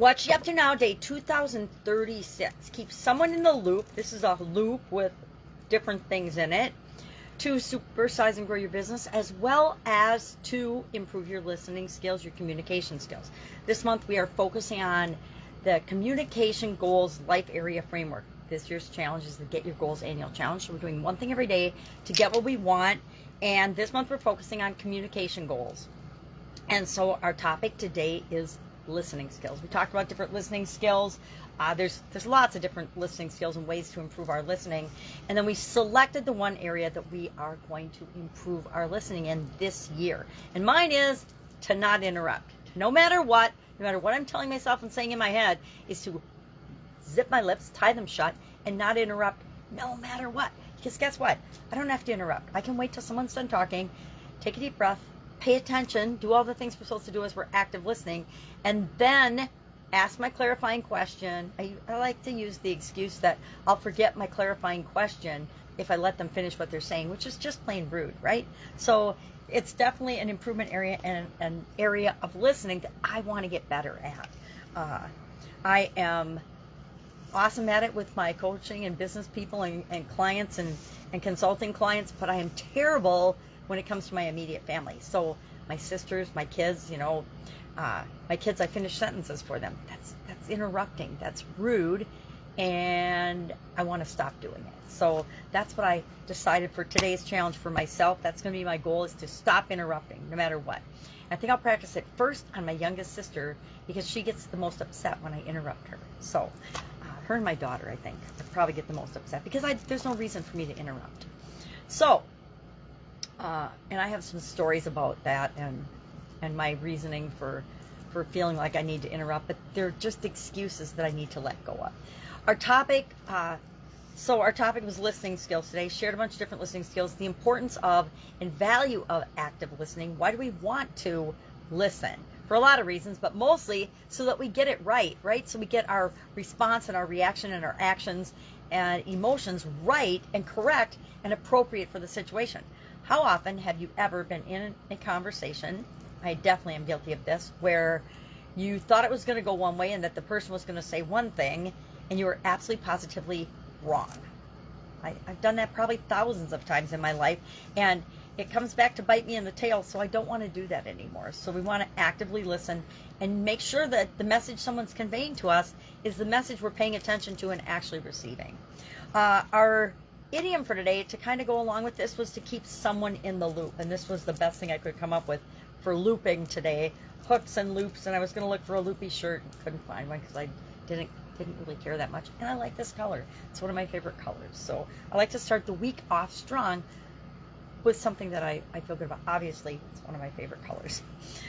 What you up to now, day 2036. Keep someone in the loop. This is a loop with different things in it to supersize and grow your business, as well as to improve your listening skills, your communication skills. This month we are focusing on the communication goals life area framework. This year's challenge is the Get Your Goals annual challenge. So we're doing one thing every day to get what we want. And this month we're focusing on communication goals. And so our topic today is listening skills. We talked about different listening skills. There's lots of different listening skills and ways to improve our listening. And then we selected the one area that we are going to improve our listening in this year. And mine is to not interrupt. No matter what I'm telling myself and saying in my head, is to zip my lips, tie them shut, and not interrupt no matter what. Because guess what? I don't have to interrupt. I can wait till someone's done talking, take a deep breath, pay attention, do all the things we're supposed to do as we're active listening, and then ask my clarifying question. I like to use the excuse that I'll forget my clarifying question if I let them finish what they're saying, which is just plain rude, right? So it's definitely an improvement area and an area of listening that I want to get better at. I am awesome at it with my coaching and business people and clients and consulting clients, but I am terrible when it comes to my immediate family. So my sisters, my kids, my kids, I finish sentences for them. That's interrupting. That's rude. And I want to stop doing it. So that's what I decided for today's challenge for myself. That's going to be my goal, is to stop interrupting no matter what. I think I'll practice it first on my youngest sister because she gets the most upset when I interrupt her. So her and my daughter, I think, would probably get the most upset because there's no reason for me to interrupt. So, and I have some stories about that and my reasoning for feeling like I need to interrupt, but they're just excuses that I need to let go of. Our topic was listening skills today. Shared a bunch of different listening skills, the importance of and value of active listening. Why do we want to listen? For a lot of reasons, but mostly so that we get it right? So we get our response and our reaction and our actions and emotions right and correct and appropriate for the situation. How often have you ever been in a conversation, I definitely am guilty of this, where you thought it was going to go one way and that the person was going to say one thing and you were absolutely positively wrong? I've done that probably thousands of times in my life, and it comes back to bite me in the tail, so I don't want to do that anymore. So we want to actively listen and make sure that the message someone's conveying to us is the message we're paying attention to and actually receiving. Our idiom for today, to kind of go along with this, was to keep someone in the loop, and this was the best thing I could come up with for looping today. Hooks and loops, and I was going to look for a loopy shirt and couldn't find one because I didn't really care that much, and I like this color. It's one of my favorite colors. So I like to start the week off strong with something that I feel good about. Obviously, it's one of my favorite colors.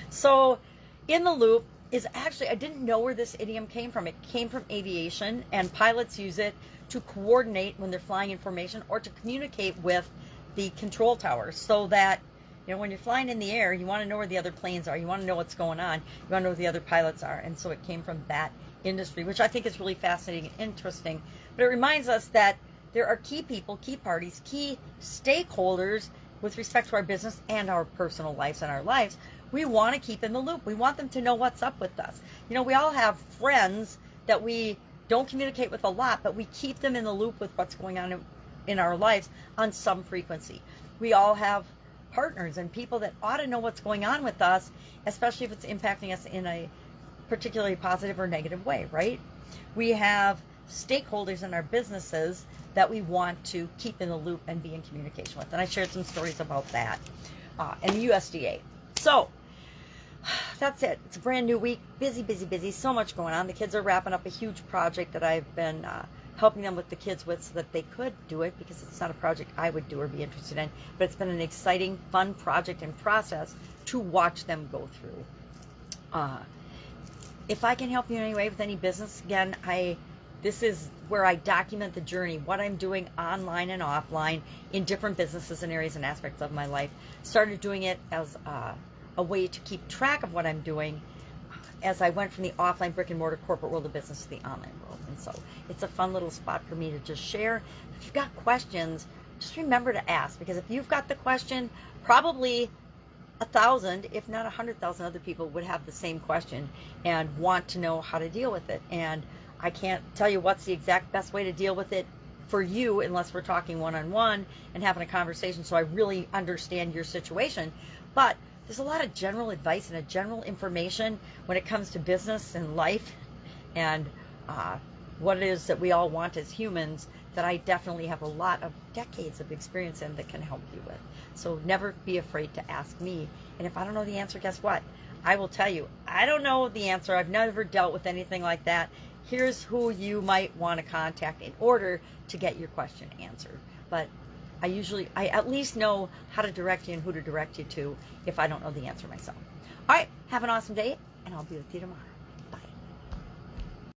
So in the loop is actually, I didn't know where this idiom came from. It came from aviation, and pilots use it to coordinate when they're flying in formation or to communicate with the control towers, so that when you're flying in the air, you want to know where the other planes are. You want to know what's going on. You want to know where the other pilots are. And so it came from that industry, which I think is really fascinating and interesting. But it reminds us that there are key people, key parties, key stakeholders with respect to our business and our personal lives and our lives. We want to keep in the loop. We want them to know what's up with us. We all have friends that we don't communicate with a lot, but we keep them in the loop with what's going on in our lives on some frequency. We all have partners and people that ought to know what's going on with us, especially if it's impacting us in a particularly positive or negative way, right? We have stakeholders in our businesses that we want to keep in the loop and be in communication with. And I shared some stories about that and the USDA. So that's it. It's a brand new week. Busy, busy, busy. So much going on. The kids are wrapping up a huge project that I've been helping them with the kids with so that they could do it, because it's not a project I would do or be interested in. But it's been an exciting, fun project and process to watch them go through. If I can help you in any way with any business, again, this is where I document the journey, what I'm doing online and offline in different businesses and areas and aspects of my life. Started doing it as a way to keep track of what I'm doing as I went from the offline brick and mortar corporate world of business to the online world. And so it's a fun little spot for me to just share. If you've got questions, just remember to ask, because if you've got the question, probably 1,000, if not 100,000 other people would have the same question and want to know how to deal with it. And I can't tell you what's the exact best way to deal with it for you unless we're talking one-on-one and having a conversation so I really understand your situation. But there's a lot of general advice and a general information when it comes to business and life and what it is that we all want as humans that I definitely have a lot of decades of experience in that can help you with. So never be afraid to ask me. And if I don't know the answer, guess what? I will tell you, I don't know the answer. I've never dealt with anything like that. Here's who you might want to contact in order to get your question answered. But I at least know how to direct you and who to direct you to if I don't know the answer myself. All right, have an awesome day, and I'll be with you tomorrow.